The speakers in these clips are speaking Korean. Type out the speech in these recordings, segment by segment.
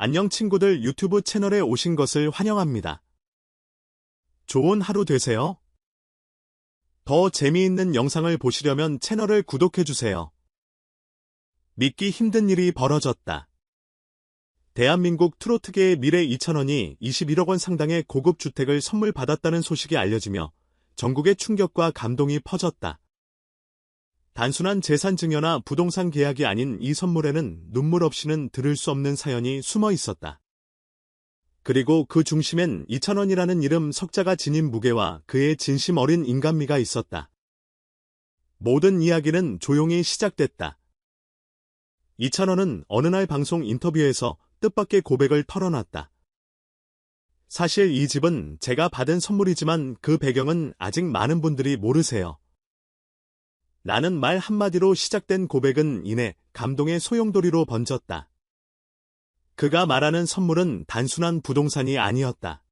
안녕 친구들, 유튜브 채널에 오신 것을 환영합니다. 좋은 하루 되세요. 더 재미있는 영상을 보시려면 채널을 구독해주세요. 믿기 힘든 일이 벌어졌다. 대한민국 트로트계의 미래 2,000원이 21억 원 상당의 고급 주택을 선물 받았다는 소식이 알려지며 전국에 충격과 감동이 퍼졌다. 단순한 재산 증여나 부동산 계약이 아닌 이 선물에는 눈물 없이는 들을 수 없는 사연이 숨어 있었다. 그리고 그 중심엔 2,000원이라는 이름 석자가 지닌 무게와 그의 진심 어린 인간미가 있었다. 모든 이야기는 조용히 시작됐다. 2,000원은 어느 날 방송 인터뷰에서 뜻밖의 고백을 털어놨다. 사실 이 집은 제가 받은 선물이지만 그 배경은 아직 많은 분들이 모르세요. 라는 말 한마디로 시작된 고백은 이내 감동의 소용돌이로 번졌다. 그가 말하는 선물은 단순한 부동산이 아니었다.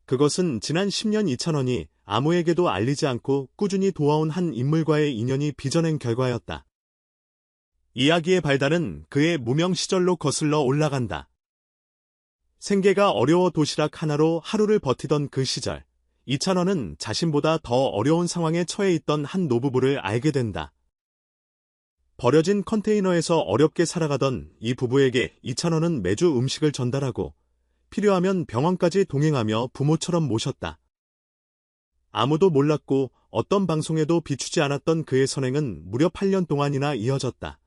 그것은 지난 10년 2,000원이 아무에게도 알리지 않고 꾸준히 도와온 한 인물과의 인연이 빚어낸 결과였다. 이야기의 발단은 그의 무명 시절로 거슬러 올라간다. 생계가 어려워 도시락 하나로 하루를 버티던 그 시절, 2,000원은 자신보다 더 어려운 상황에 처해 있던 한 노부부를 알게 된다. 버려진 컨테이너에서 어렵게 살아가던 이 부부에게 2,000원은 매주 음식을 전달하고 필요하면 병원까지 동행하며 부모처럼 모셨다. 아무도 몰랐고 어떤 방송에도 비추지 않았던 그의 선행은 무려 8년 동안이나 이어졌다.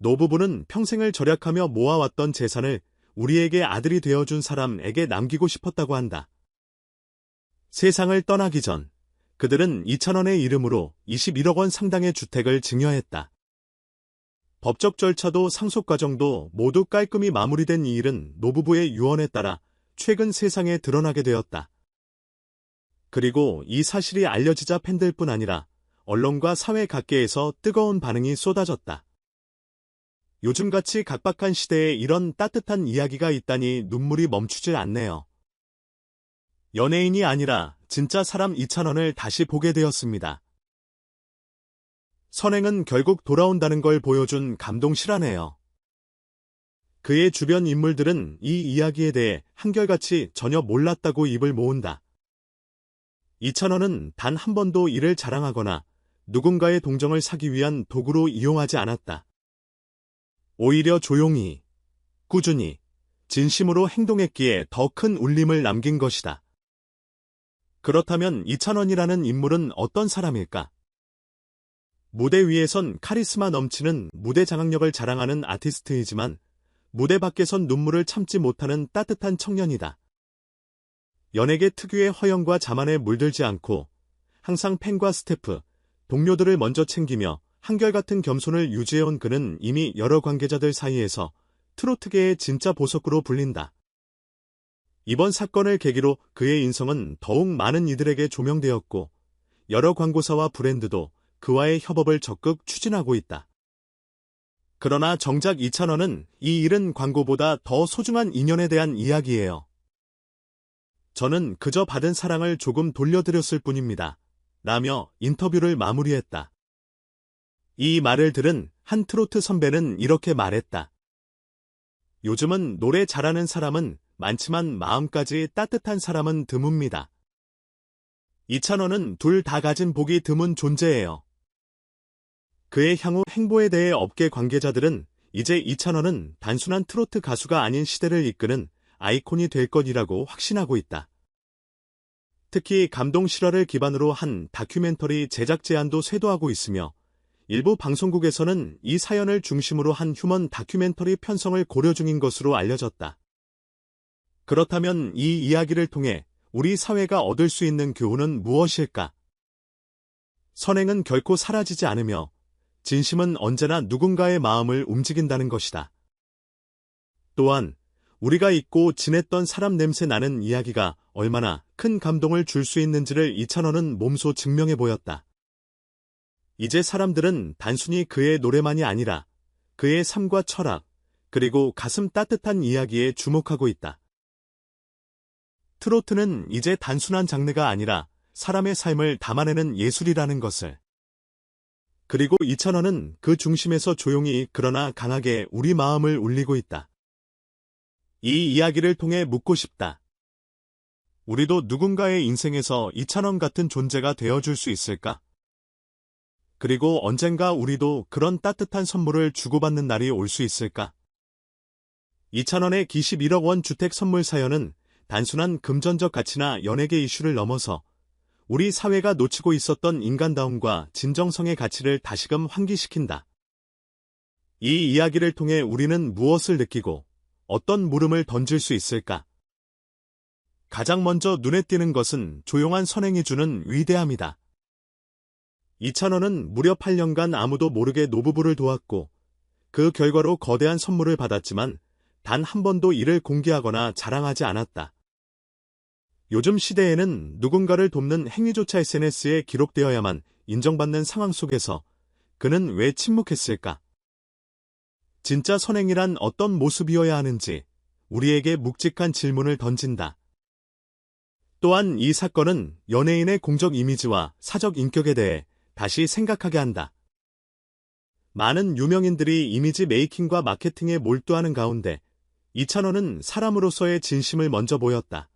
노부부는 평생을 절약하며 모아왔던 재산을 우리에게 아들이 되어준 사람에게 남기고 싶었다고 한다. 세상을 떠나기 전 그들은 2,000원의 이름으로 21억 원 상당의 주택을 증여했다. 법적 절차도 상속 과정도 모두 깔끔히 마무리된 이 일은 노부부의 유언에 따라 최근 세상에 드러나게 되었다. 그리고 이 사실이 알려지자 팬들뿐 아니라 언론과 사회 각계에서 뜨거운 반응이 쏟아졌다. 요즘같이 각박한 시대에 이런 따뜻한 이야기가 있다니 눈물이 멈추질 않네요. 연예인이 아니라 진짜 사람 2,000원을 다시 보게 되었습니다. 선행은 결국 돌아온다는 걸 보여준 감동 실화네요. 그의 주변 인물들은 이 이야기에 대해 한결같이 전혀 몰랐다고 입을 모은다. 2,000원은 단 한 번도 이를 자랑하거나 누군가의 동정을 사기 위한 도구로 이용하지 않았다. 오히려 조용히, 꾸준히, 진심으로 행동했기에 더 큰 울림을 남긴 것이다. 그렇다면 2,000원이라는 인물은 어떤 사람일까? 무대 위에선 카리스마 넘치는 무대 장악력을 자랑하는 아티스트이지만 무대 밖에선 눈물을 참지 못하는 따뜻한 청년이다. 연예계 특유의 허영과 자만에 물들지 않고 항상 팬과 스태프, 동료들을 먼저 챙기며 한결같은 겸손을 유지해온 그는 이미 여러 관계자들 사이에서 트로트계의 진짜 보석으로 불린다. 이번 사건을 계기로 그의 인성은 더욱 많은 이들에게 조명되었고 여러 광고사와 브랜드도 그와의 협업을 적극 추진하고 있다. 그러나 정작 2,000원은 이 일은 광고보다 더 소중한 인연에 대한 이야기예요. 저는 그저 받은 사랑을 조금 돌려드렸을 뿐입니다. 라며 인터뷰를 마무리했다. 이 말을 들은 한 트로트 선배는 이렇게 말했다. 요즘은 노래 잘하는 사람은 많지만 마음까지 따뜻한 사람은 드뭅니다. 2,000원은 둘 다 가진 복이 드문 존재예요. 그의 향후 행보에 대해 업계 관계자들은 이제 2,000원은 단순한 트로트 가수가 아닌 시대를 이끄는 아이콘이 될 것이라고 확신하고 있다. 특히 감동 실화를 기반으로 한 다큐멘터리 제작 제안도 쇄도하고 있으며 일부 방송국에서는 이 사연을 중심으로 한 휴먼 다큐멘터리 편성을 고려 중인 것으로 알려졌다. 그렇다면 이 이야기를 통해 우리 사회가 얻을 수 있는 교훈은 무엇일까? 선행은 결코 사라지지 않으며 진심은 언제나 누군가의 마음을 움직인다는 것이다. 또한 우리가 잊고 지냈던 사람 냄새 나는 이야기가 얼마나 큰 감동을 줄 수 있는지를 2,000원은 몸소 증명해 보였다. 이제 사람들은 단순히 그의 노래만이 아니라 그의 삶과 철학, 그리고 가슴 따뜻한 이야기에 주목하고 있다. 트로트는 이제 단순한 장르가 아니라 사람의 삶을 담아내는 예술이라는 것을. 그리고 2,000원은 그 중심에서 조용히 그러나 강하게 우리 마음을 울리고 있다. 이 이야기를 통해 묻고 싶다. 우리도 누군가의 인생에서 이찬원 같은 존재가 되어줄 수 있을까? 그리고 언젠가 우리도 그런 따뜻한 선물을 주고받는 날이 올 수 있을까? 이찬원의 21억 원 주택 선물 사연은 단순한 금전적 가치나 연예계 이슈를 넘어서 우리 사회가 놓치고 있었던 인간다움과 진정성의 가치를 다시금 환기시킨다. 이 이야기를 통해 우리는 무엇을 느끼고 어떤 물음을 던질 수 있을까? 가장 먼저 눈에 띄는 것은 조용한 선행이 주는 위대함이다. 이찬원은 무려 8년간 아무도 모르게 노부부를 도왔고 그 결과로 거대한 선물을 받았지만 단 한 번도 이를 공개하거나 자랑하지 않았다. 요즘 시대에는 누군가를 돕는 행위조차 SNS에 기록되어야만 인정받는 상황 속에서 그는 왜 침묵했을까? 진짜 선행이란 어떤 모습이어야 하는지 우리에게 묵직한 질문을 던진다. 또한 이 사건은 연예인의 공적 이미지와 사적 인격에 대해 다시 생각하게 한다. 많은 유명인들이 이미지 메이킹과 마케팅에 몰두하는 가운데 이찬원은 사람으로서의 진심을 먼저 보였다.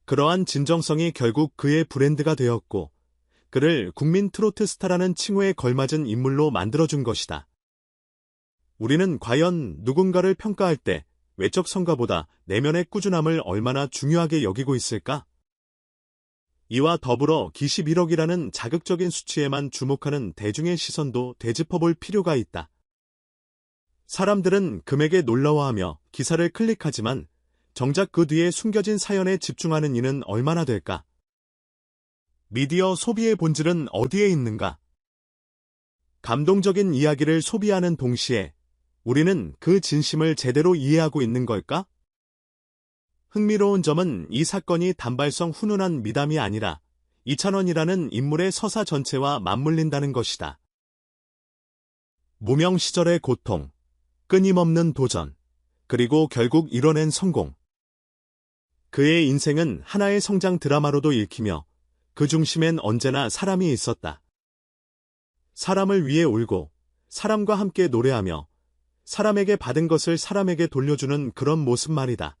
그러한 진정성이 결국 그의 브랜드가 되었고 그를 국민 트로트 스타라는 칭호에 걸맞은 인물로 만들어준 것이다. 우리는 과연 누군가를 평가할 때 외적 성과보다 내면의 꾸준함을 얼마나 중요하게 여기고 있을까? 이와 더불어 21억이라는 자극적인 수치에만 주목하는 대중의 시선도 되짚어볼 필요가 있다. 사람들은 금액에 놀라워하며 기사를 클릭하지만 정작 그 뒤에 숨겨진 사연에 집중하는 이는 얼마나 될까? 미디어 소비의 본질은 어디에 있는가? 감동적인 이야기를 소비하는 동시에 우리는 그 진심을 제대로 이해하고 있는 걸까? 흥미로운 점은 이 사건이 단발성 훈훈한 미담이 아니라 이찬원이라는 인물의 서사 전체와 맞물린다는 것이다. 무명 시절의 고통, 끊임없는 도전, 그리고 결국 이뤄낸 성공. 그의 인생은 하나의 성장 드라마로도 읽히며 그 중심엔 언제나 사람이 있었다. 사람을 위해 울고 사람과 함께 노래하며 사람에게 받은 것을 사람에게 돌려주는 그런 모습 말이다.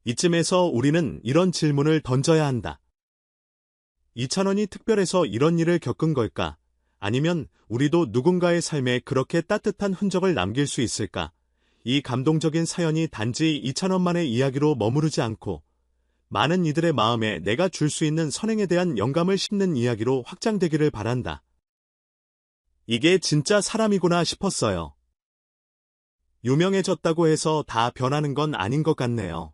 이쯤에서 우리는 이런 질문을 던져야 한다. 이찬원이 특별해서 이런 일을 겪은 걸까? 아니면 우리도 누군가의 삶에 그렇게 따뜻한 흔적을 남길 수 있을까? 이 감동적인 사연이 단지 이찬원만의 이야기로 머무르지 않고 많은 이들의 마음에 내가 줄 수 있는 선행에 대한 영감을 심는 이야기로 확장되기를 바란다. 이게 진짜 사람이구나 싶었어요. 유명해졌다고 해서 다 변하는 건 아닌 것 같네요.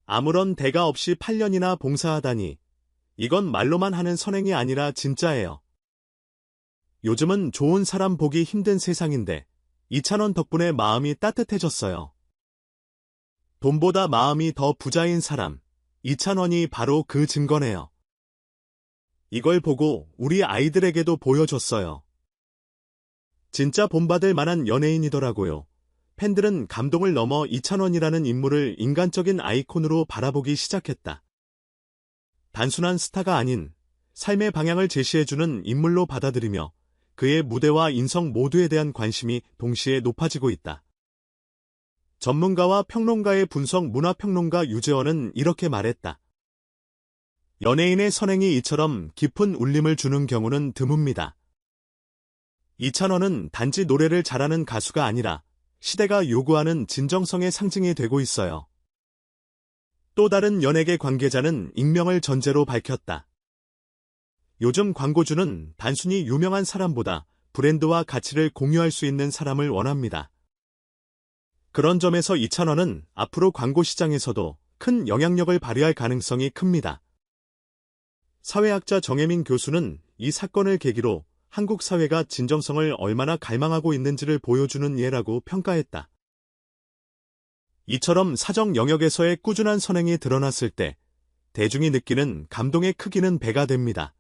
아무런 대가 없이 8년이나 봉사하다니 이건 말로만 하는 선행이 아니라 진짜예요. 요즘은 좋은 사람 보기 힘든 세상인데 이찬원 덕분에 마음이 따뜻해졌어요. 돈보다 마음이 더 부자인 사람, 이찬원이 바로 그 증거네요. 이걸 보고 우리 아이들에게도 보여줬어요. 진짜 본받을 만한 연예인이더라고요. 팬들은 감동을 넘어 이찬원이라는 인물을 인간적인 아이콘으로 바라보기 시작했다. 단순한 스타가 아닌 삶의 방향을 제시해주는 인물로 받아들이며 그의 무대와 인성 모두에 대한 관심이 동시에 높아지고 있다. 전문가와 평론가의 분석 문화평론가 유재원은 이렇게 말했다. 연예인의 선행이 이처럼 깊은 울림을 주는 경우는 드뭅니다. 이찬원은 단지 노래를 잘하는 가수가 아니라 시대가 요구하는 진정성의 상징이 되고 있어요. 또 다른 연예계 관계자는 익명을 전제로 밝혔다. 요즘 광고주는 단순히 유명한 사람보다 브랜드와 가치를 공유할 수 있는 사람을 원합니다. 그런 점에서 이찬원은 앞으로 광고 시장에서도 큰 영향력을 발휘할 가능성이 큽니다. 사회학자 정혜민 교수는 이 사건을 계기로 한국 사회가 진정성을 얼마나 갈망하고 있는지를 보여주는 예라고 평가했다. 이처럼 사적 영역에서의 꾸준한 선행이 드러났을 때 대중이 느끼는 감동의 크기는 배가 됩니다.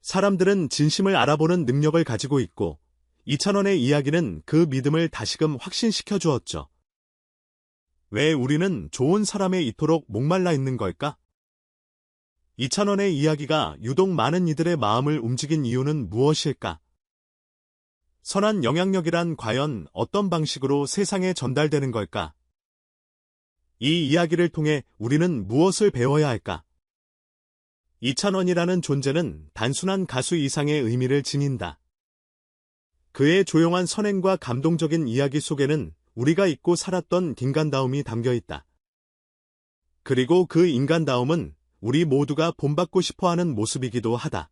사람들은 진심을 알아보는 능력을 가지고 있고 이찬원의 이야기는 그 믿음을 다시금 확신시켜 주었죠. 왜 우리는 좋은 사람에 이토록 목말라 있는 걸까? 이찬원의 이야기가 유독 많은 이들의 마음을 움직인 이유는 무엇일까? 선한 영향력이란 과연 어떤 방식으로 세상에 전달되는 걸까? 이 이야기를 통해 우리는 무엇을 배워야 할까? 이찬원이라는 존재는 단순한 가수 이상의 의미를 지닌다. 그의 조용한 선행과 감동적인 이야기 속에는 우리가 잊고 살았던 인간다움이 담겨 있다. 그리고 그 인간다움은 우리 모두가 본받고 싶어하는 모습이기도 하다.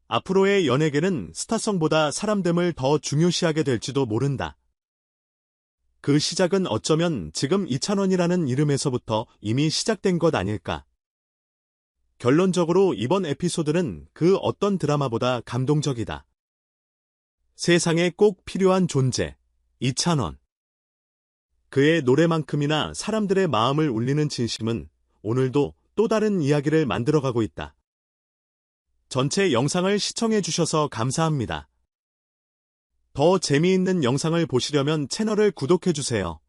앞으로의 연예계는 스타성보다 사람됨을 더 중요시하게 될지도 모른다. 그 시작은 어쩌면 지금 이찬원이라는 이름에서부터 이미 시작된 것 아닐까. 결론적으로 이번 에피소드는 그 어떤 드라마보다 감동적이다. 세상에 꼭 필요한 존재, 이찬원. 그의 노래만큼이나 사람들의 마음을 울리는 진심은 오늘도 또 다른 이야기를 만들어가고 있다. 전체 영상을 시청해주셔서 감사합니다. 더 재미있는 영상을 보시려면 채널을 구독해주세요.